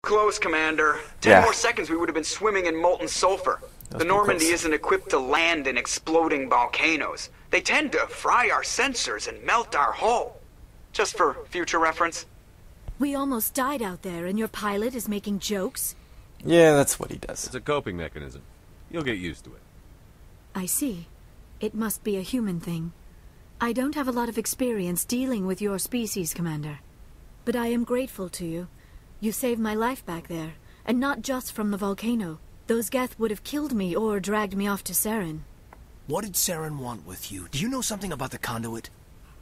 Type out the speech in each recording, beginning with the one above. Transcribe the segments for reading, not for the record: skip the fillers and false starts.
close, Commander. 10 more seconds we would have been swimming in molten sulfur. The Normandy isn't equipped to land in exploding volcanoes. They tend to fry our sensors and melt our hull. Just for future reference. We almost died out there, and your pilot is making jokes? Yeah, that's what he does. It's a coping mechanism. You'll get used to it. I see. It must be a human thing. I don't have a lot of experience dealing with your species, Commander. But I am grateful to you. You saved my life back there, and not just from the volcano. Those Geth would have killed me or dragged me off to Saren. What did Saren want with you? Do you know something about the conduit?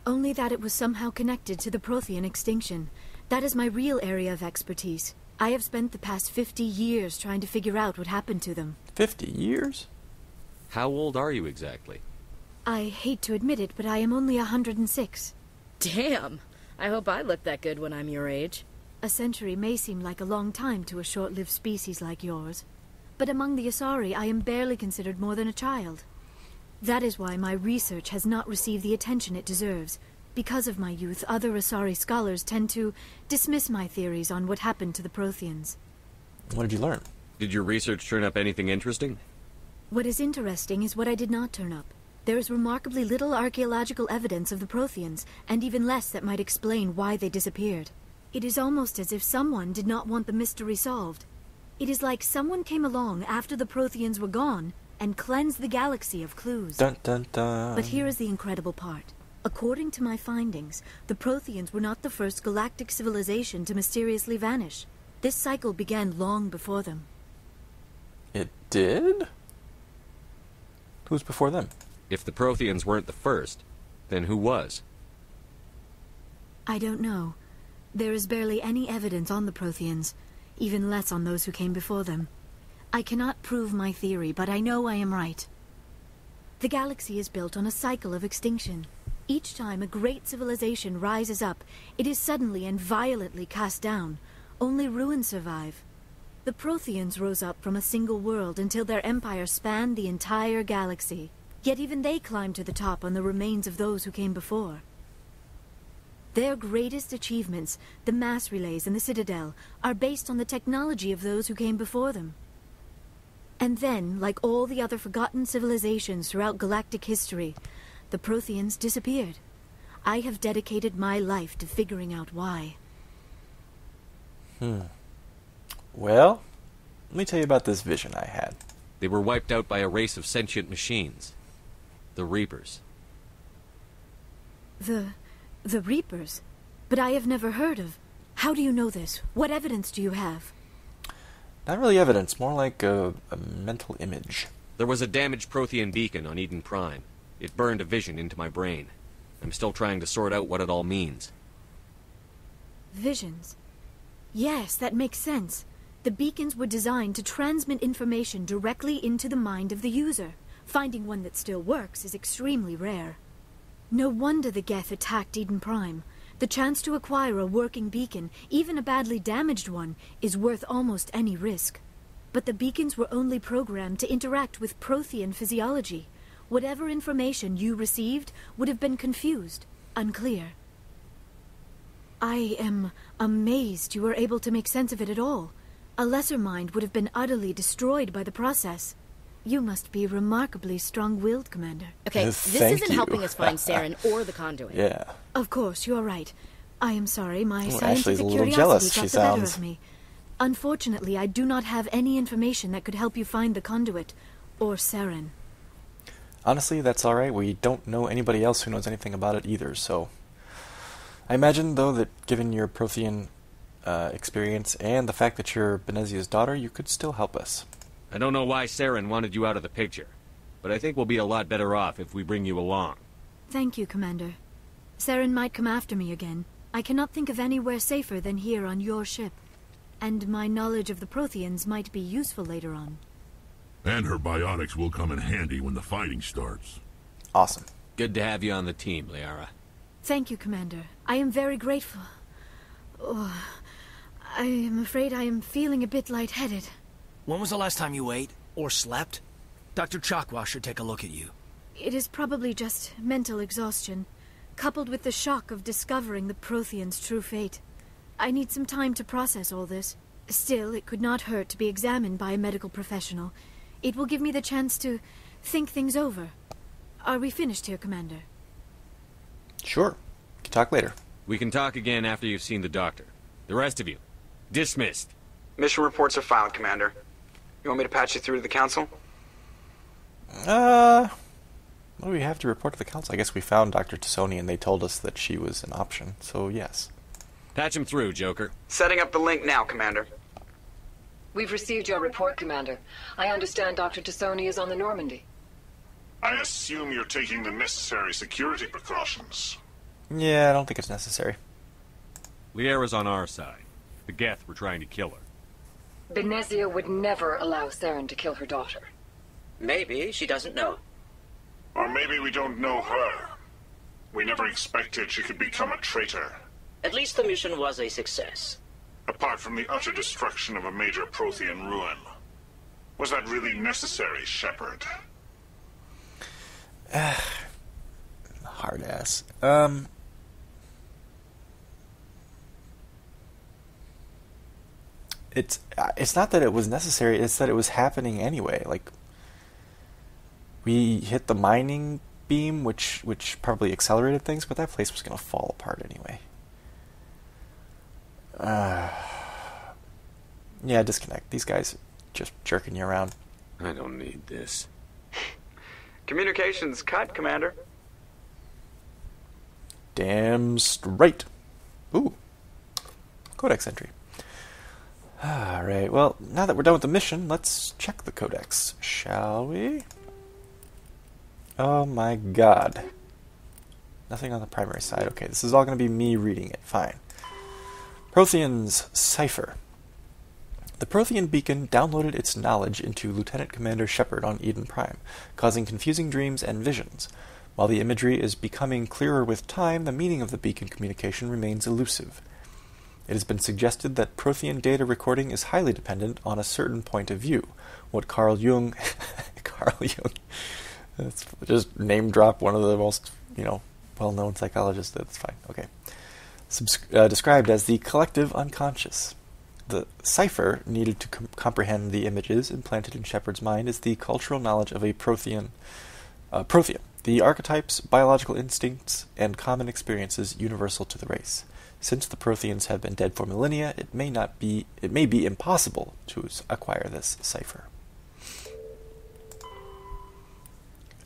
Only that it was somehow connected to the Prothean extinction. That is my real area of expertise. I have spent the past 50 years trying to figure out what happened to them. 50 years? How old are you exactly? I hate to admit it, but I am only 106. Damn! I hope I look that good when I'm your age. A century may seem like a long time to a short-lived species like yours. But among the Asari, I am barely considered more than a child. That is why my research has not received the attention it deserves. Because of my youth, other Asari scholars tend to dismiss my theories on what happened to the Protheans. What did you learn? Did your research turn up anything interesting? What is interesting is what I did not turn up. There is remarkably little archaeological evidence of the Protheans, and even less that might explain why they disappeared. It is almost as if someone did not want the mystery solved. It is like someone came along after the Protheans were gone and cleansed the galaxy of clues. Dun dun dun. But here is the incredible part. According to my findings, the Protheans were not the first galactic civilization to mysteriously vanish. This cycle began long before them. It did? Who's before them? If the Protheans weren't the first, then who was? I don't know. There is barely any evidence on the Protheans, even less on those who came before them. I cannot prove my theory, but I know I am right. The galaxy is built on a cycle of extinction. Each time a great civilization rises up, it is suddenly and violently cast down. Only ruins survive. The Protheans rose up from a single world until their empire spanned the entire galaxy. Yet even they climbed to the top on the remains of those who came before. Their greatest achievements, the mass relays and the Citadel, are based on the technology of those who came before them. And then, like all the other forgotten civilizations throughout galactic history, the Protheans disappeared. I have dedicated my life to figuring out why. Well, let me tell you about this vision I had. They were wiped out by a race of sentient machines. The Reapers. The Reapers? But I have never heard of... How do you know this? What evidence do you have? Not really evidence, more like a mental image. There was a damaged Prothean beacon on Eden Prime. It burned a vision into my brain. I'm still trying to sort out what it all means. Visions? Yes, that makes sense. The beacons were designed to transmit information directly into the mind of the user. Finding one that still works is extremely rare. No wonder the Geth attacked Eden Prime. The chance to acquire a working beacon, even a badly damaged one, is worth almost any risk. But the beacons were only programmed to interact with Prothean physiology. Whatever information you received would have been confused, unclear. I am amazed you were able to make sense of it at all. A lesser mind would have been utterly destroyed by the process. You must be remarkably strong-willed, Commander. Okay, this isn't helping us find Saren or the conduit. Yeah. Of course, you are right. I am sorry, my Ashley's scientific a little curiosity jealous, got she the better sounds. of me. Unfortunately, I do not have any information that could help you find the conduit, or Saren. Honestly, that's alright. We don't know anybody else who knows anything about it either, so... I imagine, though, that given your Prothean experience and the fact that you're Benezia's daughter, you could still help us. I don't know why Saren wanted you out of the picture, but I think we'll be a lot better off if we bring you along. Thank you, Commander. Saren might come after me again. I cannot think of anywhere safer than here on your ship. And my knowledge of the Protheans might be useful later on. And her biotics will come in handy when the fighting starts. Awesome. Good to have you on the team, Liara. Thank you, Commander. I am very grateful. Oh, I am afraid I am feeling a bit lightheaded. When was the last time you ate? Or slept? Dr. Chakwa should take a look at you. It is probably just mental exhaustion, coupled with the shock of discovering the Protheans' true fate. I need some time to process all this. Still, it could not hurt to be examined by a medical professional. It will give me the chance to think things over. Are we finished here, Commander? Sure. We can talk later. We can talk again after you've seen the doctor. The rest of you, dismissed. Mission reports are filed, Commander. You want me to patch you through to the Council? What do we have to report to the Council? I guess we found Dr. T'Soni and they told us that she was an option, so yes. Patch him through, Joker. Setting up the link now, Commander. We've received your report, Commander. I understand Dr. T'Soni is on the Normandy. I assume you're taking the necessary security precautions. Yeah, I don't think it's necessary. Liara's on our side. The Geth were trying to kill her. Benezia would never allow Saren to kill her daughter. Maybe she doesn't know. Or maybe we don't know her. We never expected she could become a traitor. At least the mission was a success. Apart from the utter destruction of a major Prothean ruin. Was that really necessary, Shepard? Hard ass. It's not that it was necessary, it's that it was happening anyway. Like, we hit the mining beam, which probably accelerated things, but that place was going to fall apart anyway. Yeah, disconnect. These guys just jerking you around. I don't need this. Communications cut, Commander. Damn straight. Ooh. Codex entry. Alright, well, now that we're done with the mission, let's check the codex, shall we? Oh my god. Nothing on the primary side. Okay, this is all going to be me reading it. Fine. Prothean's Cipher. The Prothean beacon downloaded its knowledge into Lieutenant Commander Shepard on Eden Prime, causing confusing dreams and visions. While the imagery is becoming clearer with time, the meaning of the beacon communication remains elusive. It has been suggested that Prothean data recording is highly dependent on a certain point of view, what Carl Jung... Carl Jung... Let's just name drop one of the most, well-known psychologists. That's fine. Okay. Described as the collective unconscious. The cipher needed to comprehend the images implanted in Shepard's mind is the cultural knowledge of a Prothean, the archetypes, biological instincts, and common experiences universal to the race. Since the Protheans have been dead for millennia, it may be impossible to acquire this cipher.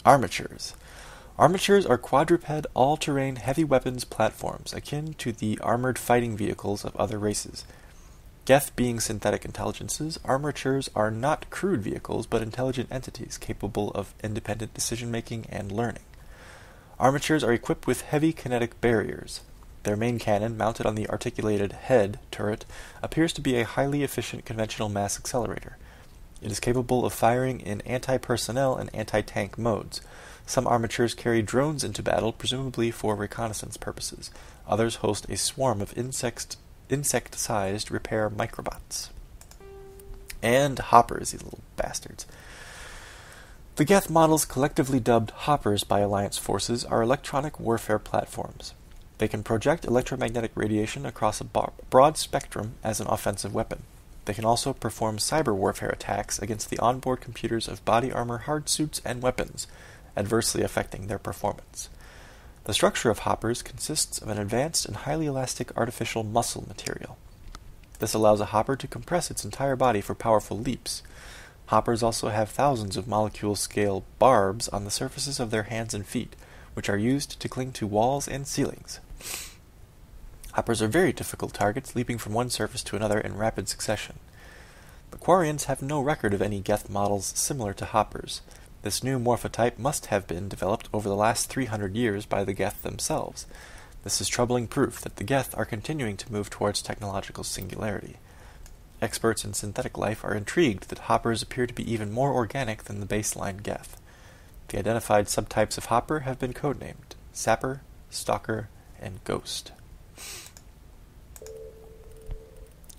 Armatures. Armatures are quadruped, all-terrain, heavy weapons platforms akin to the armored fighting vehicles of other races. Geth being synthetic intelligences, armatures are not crewed vehicles, but intelligent entities capable of independent decision-making and learning. Armatures are equipped with heavy kinetic barriers. Their main cannon, mounted on the articulated head turret, appears to be a highly efficient conventional mass accelerator. It is capable of firing in anti-personnel and anti-tank modes. Some armatures carry drones into battle, presumably for reconnaissance purposes. Others host a swarm of insect-sized repair microbots. And hoppers, these little bastards. The Geth models, collectively dubbed hoppers by Alliance forces, are electronic warfare platforms. They can project electromagnetic radiation across a broad spectrum as an offensive weapon. They can also perform cyber warfare attacks against the onboard computers of body armor, hardsuits, and weapons, adversely affecting their performance. The structure of hoppers consists of an advanced and highly elastic artificial muscle material. This allows a hopper to compress its entire body for powerful leaps. Hoppers also have thousands of molecule-scale barbs on the surfaces of their hands and feet, which are used to cling to walls and ceilings. Hoppers are very difficult targets, leaping from one surface to another in rapid succession. The Quarians have no record of any Geth models similar to hoppers. This new morphotype must have been developed over the last 300 years by the Geth themselves. This is troubling proof that the Geth are continuing to move towards technological singularity. Experts in synthetic life are intrigued that hoppers appear to be even more organic than the baseline Geth. The identified subtypes of hopper have been codenamed Sapper, Stalker, and Ghost.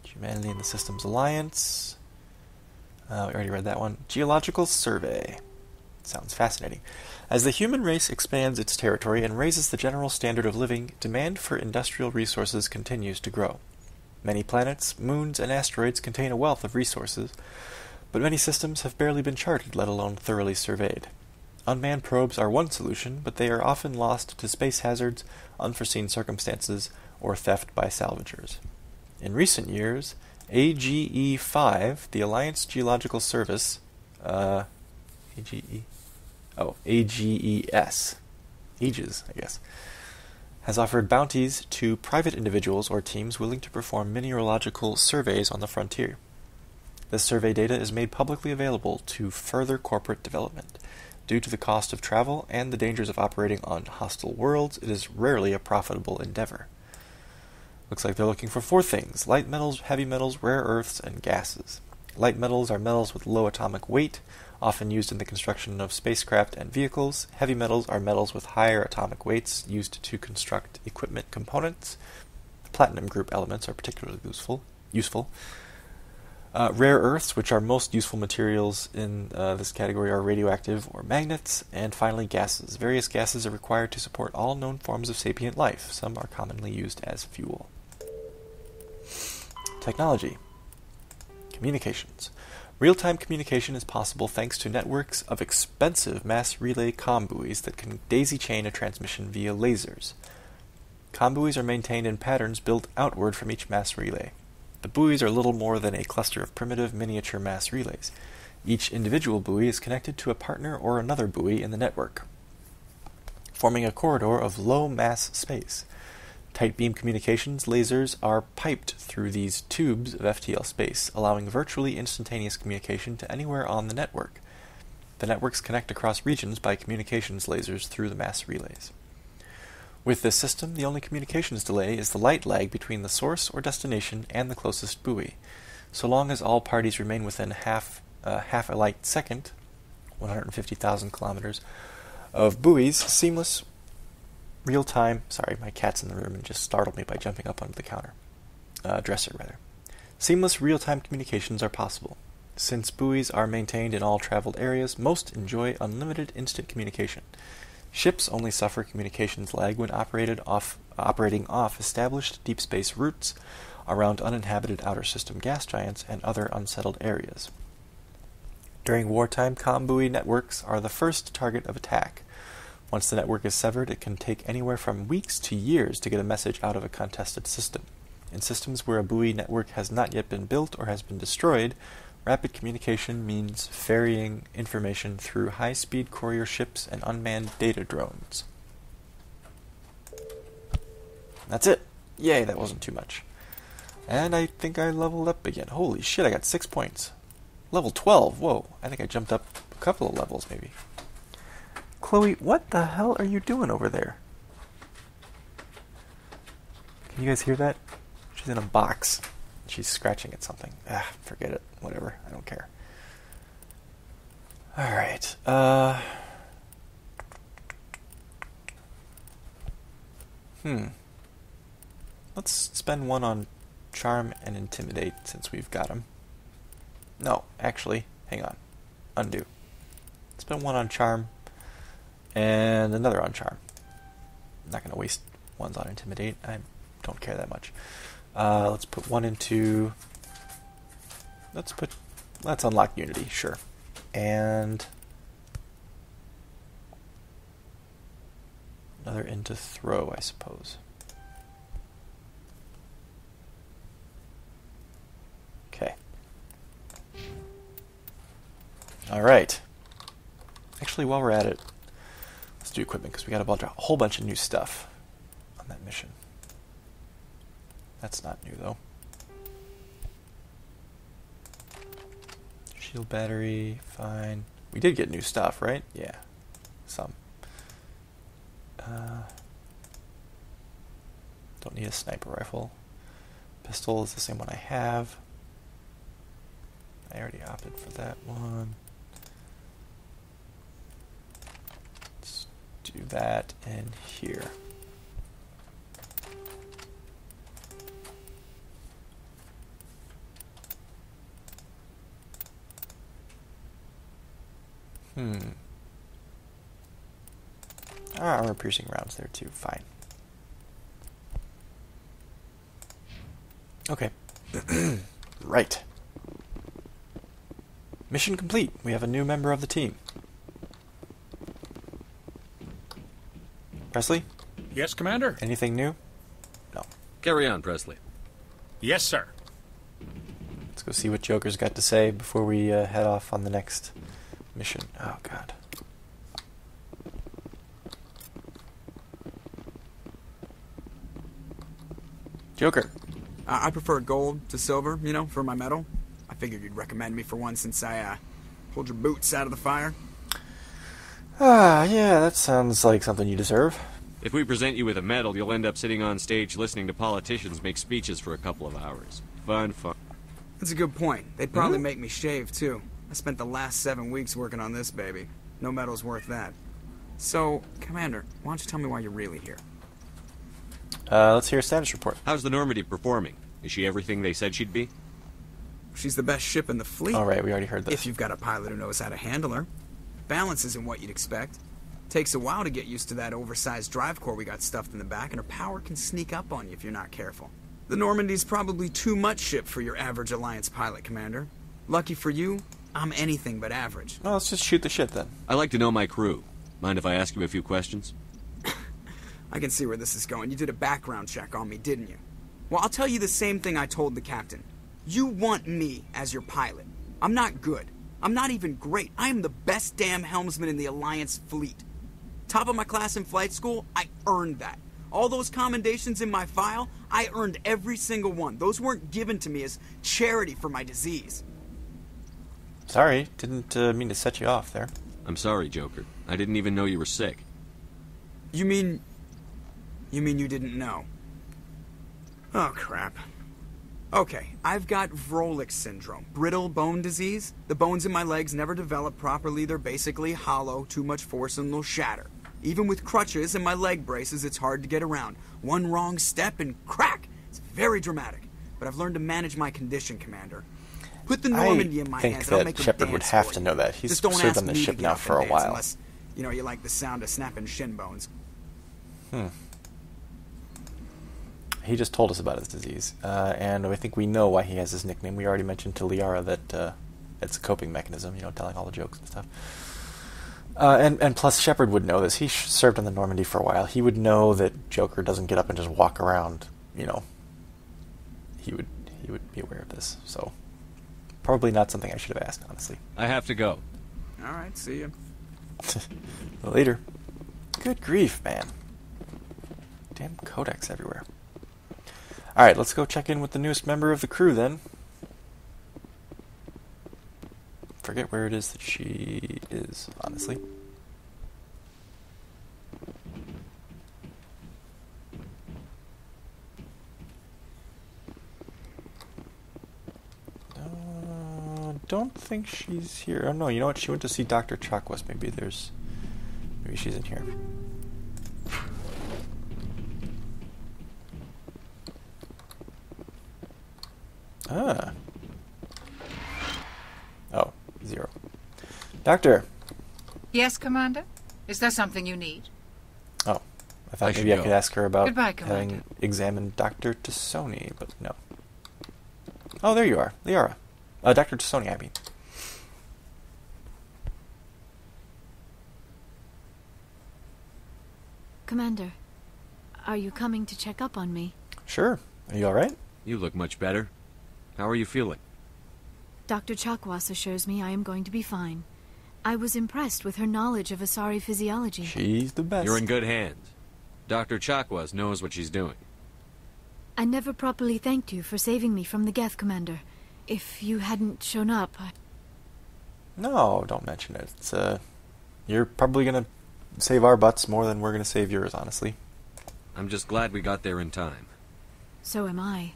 Humanity and the Systems Alliance. We already read that one. Geological Survey. Sounds fascinating. As the human race expands its territory and raises the general standard of living, demand for industrial resources continues to grow. Many planets, moons, and asteroids contain a wealth of resources, but many systems have barely been charted, let alone thoroughly surveyed. Unmanned probes are one solution, but they are often lost to space hazards, unforeseen circumstances, or theft by salvagers. In recent years, AGE-5, the Alliance Geological Service, AGES, Aegis, I guess, has offered bounties to private individuals or teams willing to perform mineralogical surveys on the frontier. This survey data is made publicly available to further corporate development. Due to the cost of travel and the dangers of operating on hostile worlds, it is rarely a profitable endeavor. Looks like they're looking for 4 things: light metals, heavy metals, rare earths, and gases. Light metals are metals with low atomic weight, often used in the construction of spacecraft and vehicles. Heavy metals are metals with higher atomic weights, used to construct equipment components. Platinum group elements are particularly useful. Rare earths, which are most useful materials in this category, are radioactive or magnets. And finally, gases. Various gases are required to support all known forms of sapient life. Some are commonly used as fuel. Technology. Communications. Real-time communication is possible thanks to networks of expensive mass relay comm buoys that can daisy-chain a transmission via lasers. Comm buoys are maintained in patterns built outward from each mass relay. The buoys are little more than a cluster of primitive miniature mass relays. Each individual buoy is connected to a partner or another buoy in the network, forming a corridor of low mass space. Tight beam communications lasers are piped through these tubes of FTL space, allowing virtually instantaneous communication to anywhere on the network. The networks connect across regions by communications lasers through the mass relays. With this system, the only communications delay is the light lag between the source or destination and the closest buoy. So long as all parties remain within half a light second, 150,000 kilometers, of buoys, seamless real-time... Sorry, my cat's in the room and just startled me by jumping up onto the dresser. Seamless real-time communications are possible. Since buoys are maintained in all traveled areas, most enjoy unlimited instant communication. Ships only suffer communications lag when operating off established deep space routes around uninhabited outer system gas giants and other unsettled areas. During wartime, comm buoy networks are the first target of attack. Once the network is severed, it can take anywhere from weeks to years to get a message out of a contested system. In systems where a buoy network has not yet been built or has been destroyed, rapid communication means ferrying information through high-speed courier ships and unmanned data drones. That's it! Yay, that wasn't too much. And I think I leveled up again. Holy shit, I got 6 points. Level 12, whoa. I think I jumped up a couple of levels, maybe. Chloe, what the hell are you doing over there? Can you guys hear that? She's in a box. She's scratching at something. Forget it. Whatever. I don't care. Alright. Let's spend one on Charm and Intimidate since we've got them. No, actually, hang on. Undo. Spend one on Charm and another on Charm. I'm not going to waste ones on Intimidate. I don't care that much. Let's put one into... Let's unlock Unity, sure. And... another into Throw, I suppose. Okay. Alright. Actually, while we're at it, let's do equipment, because we got a whole bunch of new stuff on that mission. That's not new, though. Shield battery, fine. We did get new stuff, right? Yeah, some. Don't need a sniper rifle. Pistol is the same one I have. I already opted for that one. Let's do that in here. Armor-piercing rounds there too, fine. Okay. Right. Mission complete. We have a new member of the team. Presley? Yes, Commander? Anything new? No. Carry on, Presley. Yes, sir. Let's go see what Joker's got to say before we head off on the next mission. Oh, God. Joker. I prefer gold to silver, you know, for my medal. I figured you'd recommend me for one since I pulled your boots out of the fire. Yeah, that sounds like something you deserve. If we present you with a medal, you'll end up sitting on stage listening to politicians make speeches for a couple of hours. Fun. That's a good point. They'd probably make me shave, too. I spent the last 7 weeks working on this baby. No medal's worth that. So, Commander, why don't you tell me why you're really here? Let's hear a status report. How's the Normandy performing? Is she everything they said she'd be? She's the best ship in the fleet. All right, we already heard this. If you've got a pilot who knows how to handle her. Balance isn't what you'd expect. Takes a while to get used to that oversized drive core we got stuffed in the back, and her power can sneak up on you if you're not careful. The Normandy's probably too much ship for your average Alliance pilot, Commander. Lucky for you, I'm anything but average. Well, let's just shoot the shit then. I like to know my crew. Mind if I ask you a few questions? I can see where this is going. You did a background check on me, didn't you? Well, I'll tell you the same thing I told the captain. You want me as your pilot. I'm not good. I'm not even great. I am the best damn helmsman in the Alliance fleet. Top of my class in flight school, I earned that. All those commendations in my file, I earned every single one. Those weren't given to me as charity for my disease. Sorry, didn't mean to set you off there. I'm sorry, Joker. I didn't even know you were sick. You mean you didn't know? Oh, crap. Okay, I've got Vrolik syndrome, brittle bone disease. The bones in my legs never develop properly. They're basically hollow, too much force and they'll shatter. Even with crutches and my leg braces, it's hard to get around. One wrong step and crack! It's very dramatic. But I've learned to manage my condition, Commander. Put the Normandy in my hands and I'll make I think that Shepard would have to know that. He's served on the ship now for a while. Unless, you know, you like the sound of snapping shin bones. He just told us about his disease, and I think we know why he has his nickname. We already mentioned to Liara that it's a coping mechanism, you know, telling all the jokes and stuff. And plus, Shepard would know this. He served on the Normandy for a while. He would know that Joker doesn't get up and just walk around, you know. He would be aware of this, so probably not something I should have asked, honestly. I have to go. All right, see you. Later. Good grief, man. Damn codex everywhere. Alright, let's go check in with the newest member of the crew then. Forget where it is that she is, honestly. Don't think she's here. Oh no, you know what? She went to see Dr. Chakwas. Maybe she's in here. Ah. Oh, 0. Doctor. Yes, Commander? Is there something you need? Oh, I thought maybe I could ask her about Goodbye, Commander. having examined Dr. Tassoni, but no. Oh, there you are. Liara. Dr. Tassoni, I mean. Commander, are you coming to check up on me? Sure. Are you alright? You look much better. How are you feeling? Dr. Chakwas assures me I am going to be fine. I was impressed with her knowledge of Asari physiology. She's the best. You're in good hands. Dr. Chakwas knows what she's doing. I never properly thanked you for saving me from the Geth, Commander. If you hadn't shown up, No, don't mention it. It's, you're probably gonna save our butts more than we're gonna save yours, honestly. I'm just glad we got there in time. So am I.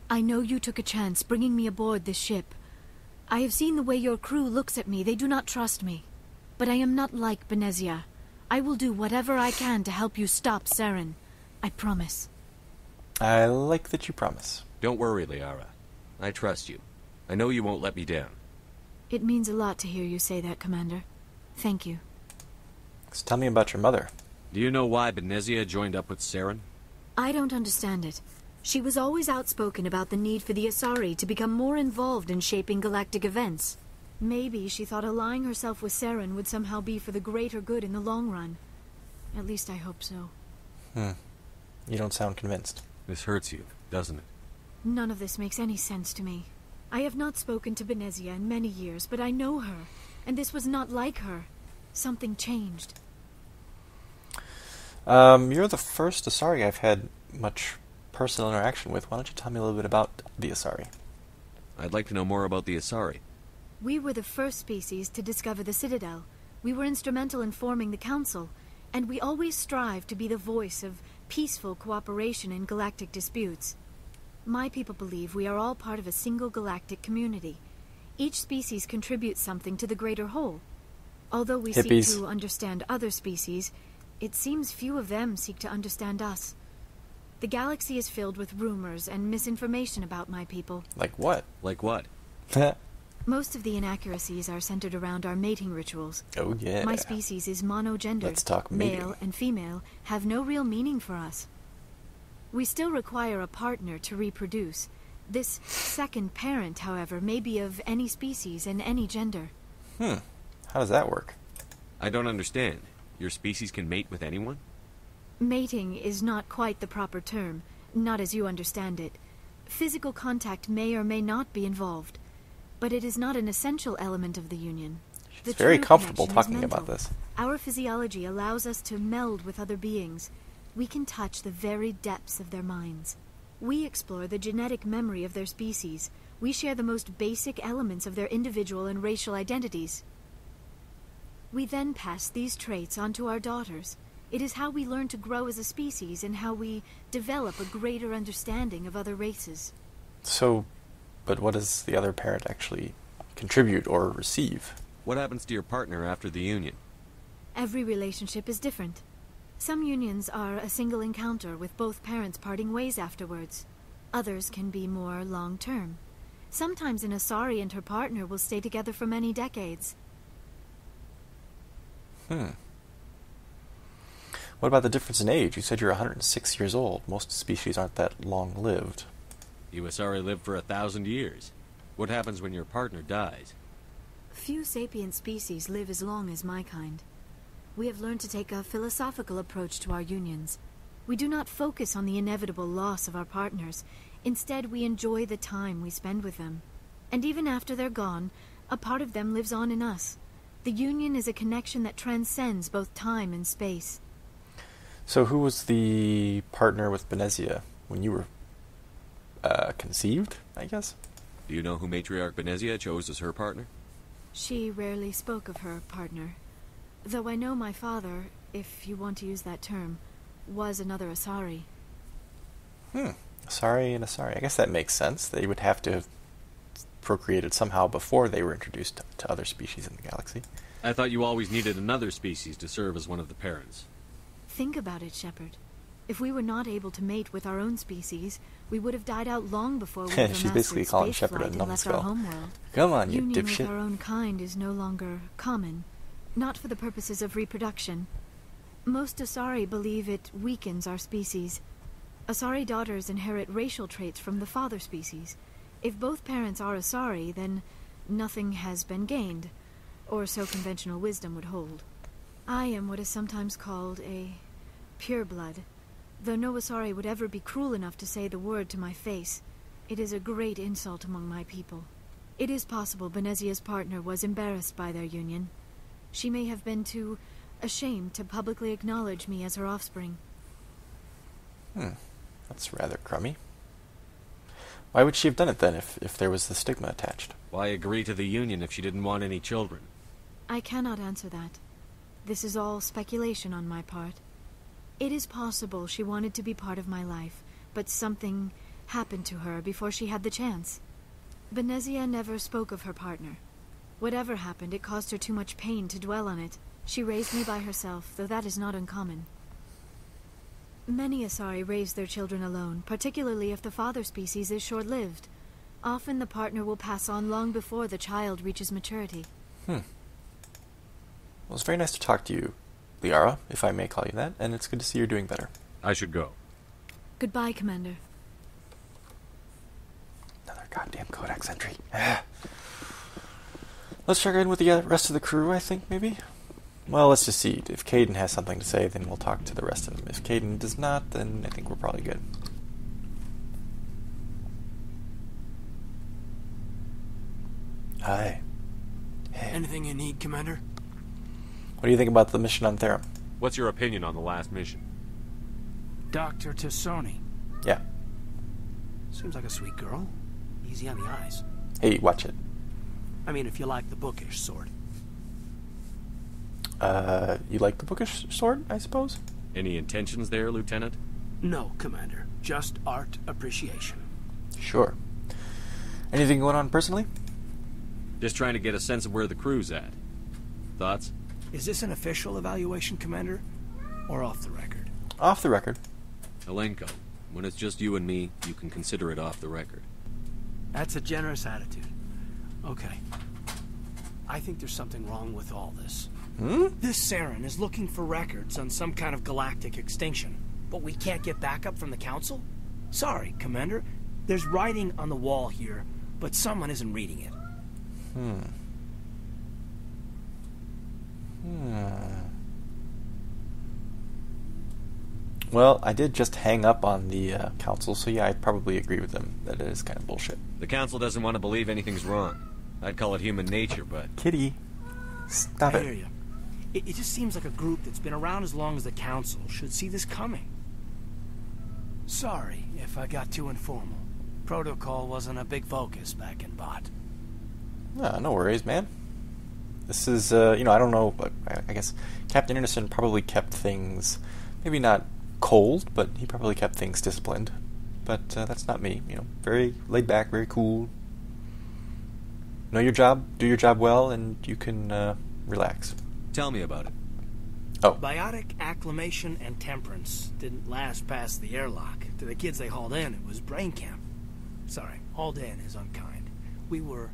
I know you took a chance bringing me aboard this ship. I have seen the way your crew looks at me. They do not trust me. But I am not like Benezia. I will do whatever I can to help you stop Saren. I promise. I like that you promise. Don't worry, Liara. I trust you. I know you won't let me down. It means a lot to hear you say that, Commander. Thank you. So tell me about your mother. Do you know why Benezia joined up with Saren? I don't understand it. She was always outspoken about the need for the Asari to become more involved in shaping galactic events. Maybe she thought allying herself with Saren would somehow be for the greater good in the long run. At least I hope so. You don't sound convinced. This hurts you, doesn't it? None of this makes any sense to me. I have not spoken to Benezia in many years, but I know her, and this was not like her. Something changed. You're the first Asari I've had much personal interaction with. Why don't you tell me a little bit about the Asari? I'd like to know more about the Asari. We were the first species to discover the Citadel. We were instrumental in forming the Council, and we always strive to be the voice of peaceful cooperation in galactic disputes. My people believe we are all part of a single galactic community. Each species contributes something to the greater whole. Although we seek to understand other species, it seems few of them seek to understand us. The galaxy is filled with rumors and misinformation about my people. Like what? Like what? Most of the inaccuracies are centered around our mating rituals. Oh yeah. My species is monogendered. Let's talk mating. Male and female have no real meaning for us. We still require a partner to reproduce. This second parent, however, may be of any species and any gender. How does that work? I don't understand. Your species can mate with anyone? Mating is not quite the proper term, not as you understand it. Physical contact may or may not be involved, but it is not an essential element of the union. It's very comfortable talking about this. Our physiology allows us to meld with other beings. We can touch the very depths of their minds. We explore the genetic memory of their species. We share the most basic elements of their individual and racial identities. We then pass these traits on to our daughters. It is how we learn to grow as a species and how we develop a greater understanding of other races. So, but what does the other parent actually contribute or receive? What happens to your partner after the union? Every relationship is different. Some unions are a single encounter with both parents parting ways afterwards. Others can be more long-term. Sometimes an Asari and her partner will stay together for many decades. What about the difference in age? You said you're 106 years old. Most species aren't that long-lived. You Asari live for 1,000 years. What happens when your partner dies? Few sapient species live as long as my kind. We have learned to take a philosophical approach to our unions. We do not focus on the inevitable loss of our partners. Instead, we enjoy the time we spend with them. And even after they're gone, a part of them lives on in us. The union is a connection that transcends both time and space. So who was the partner with Benezia when you were conceived, I guess? Do you know who Matriarch Benezia chose as her partner? She rarely spoke of her partner. Though I know my father, if you want to use that term, was another Asari. Asari and Asari. I guess that makes sense. They would have to have procreated somehow before they were introduced to other species in the galaxy. I thought you always needed another species to serve as one of the parents. Think about it, Shepard. If we were not able to mate with our own species, we would have died out long before we ever She's basically calling Shepard a and left our numbskull. homeworld. Come on, you Union dipshit. with our own kind is no longer common, not for the purposes of reproduction. Most Asari believe it weakens our species. Asari daughters inherit racial traits from the father species. If both parents are Asari, then nothing has been gained, or so conventional wisdom would hold. I am what is sometimes called a pureblood. Though no Asari would ever be cruel enough to say the word to my face, it is a great insult among my people. It is possible Benezia's partner was embarrassed by their union. She may have been too ashamed to publicly acknowledge me as her offspring. That's rather crummy. Why would she have done it then, if there was the stigma attached? Why agree to the union if she didn't want any children? I cannot answer that. This is all speculation on my part. It is possible she wanted to be part of my life, but something happened to her before she had the chance. Benezia never spoke of her partner. Whatever happened, it caused her too much pain to dwell on it. She raised me by herself, though that is not uncommon. Many Asari raise their children alone, particularly if the father species is short-lived. Often the partner will pass on long before the child reaches maturity. Well, it's very nice to talk to you, Liara, if I may call you that, and it's good to see you're doing better. I should go. Goodbye, Commander. Codex entry. Let's check in with the rest of the crew, I think, maybe? Well, let's just see. If Kaidan has something to say, then we'll talk to the rest of them. If Kaidan does not, then I think we're probably good. Hi. Hey. Anything you need, Commander? What do you think about the mission on Therum? What's your opinion on the last mission? Dr. T'Soni. Yeah. Seems like a sweet girl. Easy on the eyes. Hey, watch it. I mean, if you like the bookish sort. You like the bookish sort, I suppose? Any intentions there, Lieutenant? No, Commander. Just art appreciation. Sure. Anything going on personally? Just trying to get a sense of where the crew's at. Thoughts? Is this an official evaluation, Commander? Or off the record? Off the record. Alenko, when it's just you and me, you can consider it off the record. That's a generous attitude. Okay. I think there's something wrong with all this. This Saren is looking for records on some kind of galactic extinction, but we can't get backup from the Council? Sorry, Commander. There's writing on the wall here, but someone isn't reading it. Well, I did just hang up on the Council, so yeah, I'd probably agree with them that it is kind of bullshit. The Council doesn't want to believe anything's wrong. I'd call it human nature, but... Kitty, stop it. I hear you. It just seems like a group that's been around as long as the Council should see this coming. Sorry if I got too informal. Protocol wasn't a big focus back in Bot. No worries, man. This is, I don't know, but I guess Captain Anderson probably kept things, maybe not cold, but he probably kept things disciplined. But that's not me, very laid back, very cool. Know your job, do your job well, and you can relax. Tell me about it. Oh. Biotic acclimation and temperance didn't last past the airlock. To the kids they hauled in, it was brain camp. Sorry, hauled in is unkind. We were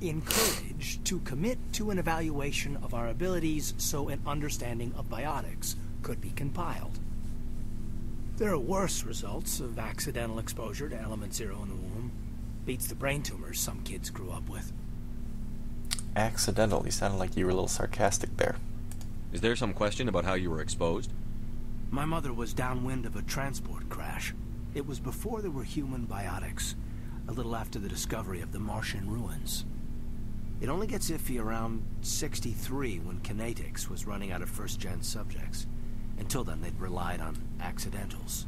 encouraged to commit to an evaluation of our abilities so an understanding of biotics could be compiled. There are worse results of accidental exposure to element 0 in the womb. Beats the brain tumors some kids grew up with. Accidental. You sounded like you were a little sarcastic there. Is there some question about how you were exposed? My mother was downwind of a transport crash. It was before there were human biotics, a little after the discovery of the Martian ruins. It only gets iffy around 63 when Kinetics was running out of first-gen subjects. Until then, they'd relied on accidentals.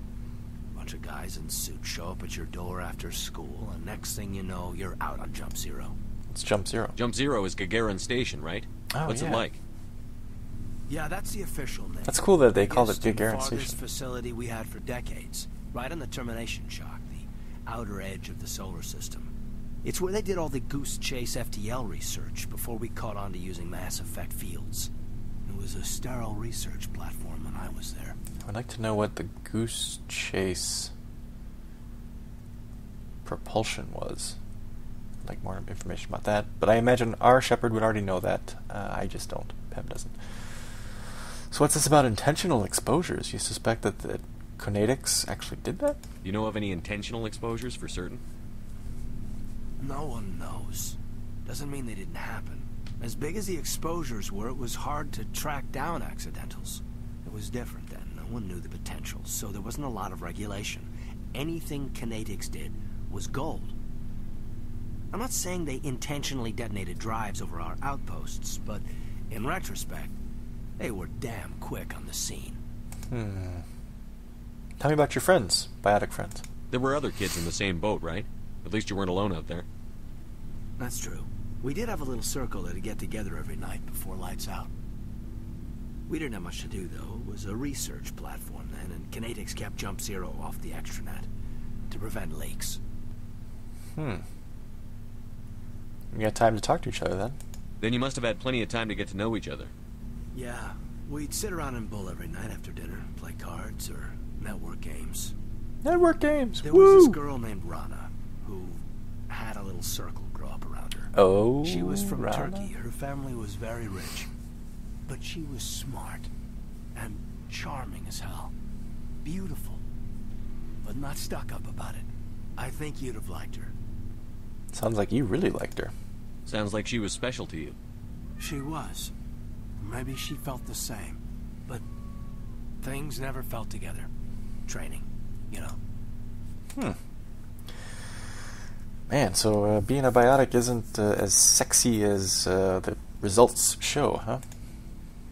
A bunch of guys in suits show up at your door after school, and next thing you know, you're out on Jump Zero. It's Jump Zero. Jump Zero is Gagarin Station, right? Oh, What's it like? Yeah, that's the official name. That's cool that they called it Gagarin Station. Station. Facility we had for decades, right on the termination shock, the outer edge of the solar system. It's where they did all the Goose Chase FTL research before we caught on to using mass effect fields. It was a sterile research platform when I was there. I'd like to know what the Goose Chase propulsion was. I'd like more information about that, but I imagine our Shepard would already know that. I just don't. Peb doesn't. So what's this about intentional exposures? You suspect that the Kinetics actually did that? You know of any intentional exposures for certain? No one knows. Doesn't mean they didn't happen. As big as the exposures were, it was hard to track down accidentals. It was different then. No one knew the potential, so there wasn't a lot of regulation. Anything Kinetics did was gold. I'm not saying they intentionally detonated drives over our outposts, but in retrospect, they were damn quick on the scene. Tell me about your friends, biotic friends. There were other kids in the same boat, right? At least you weren't alone out there. That's true. We did have a little circle that'd get together every night before lights out. We didn't have much to do, though. It was a research platform then, and Kinetics kept Jump Zero off the extranet to prevent leaks. You got time to talk to each other, then? Then you must have had plenty of time to get to know each other. Yeah. We'd sit around and bull every night after dinner, play cards or network games. Network games! There Woo! was this girl named Rana, who had a little circle grow up around her. Oh, she was from Rana. Turkey. Her family was very rich. But she was smart and charming as hell. Beautiful, but not stuck up about it. I think you'd have liked her. Sounds like you really liked her. Sounds like she was special to you. She was. Maybe she felt the same. But things never felt together. Training, you know. Man, so being a biotic isn't as sexy as the results show, huh?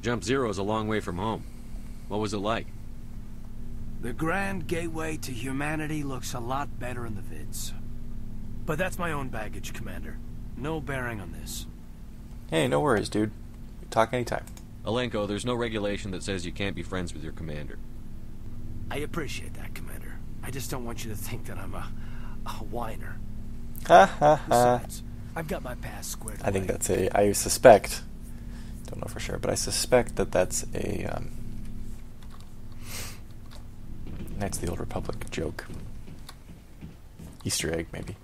Jump Zero is a long way from home. What was it like? The grand gateway to humanity looks a lot better in the vids. But that's my own baggage, Commander. No bearing on this. Hey, no worries, dude. Talk anytime. Alenko, there's no regulation that says you can't be friends with your commander. I appreciate that, Commander. I just don't want you to think that I'm a whiner. Ha ha ha. Besides, I've got my past squared away. I think that's I suspect, don't know for sure, but I suspect that that's a Knights of the Old Republic joke. Easter egg, maybe.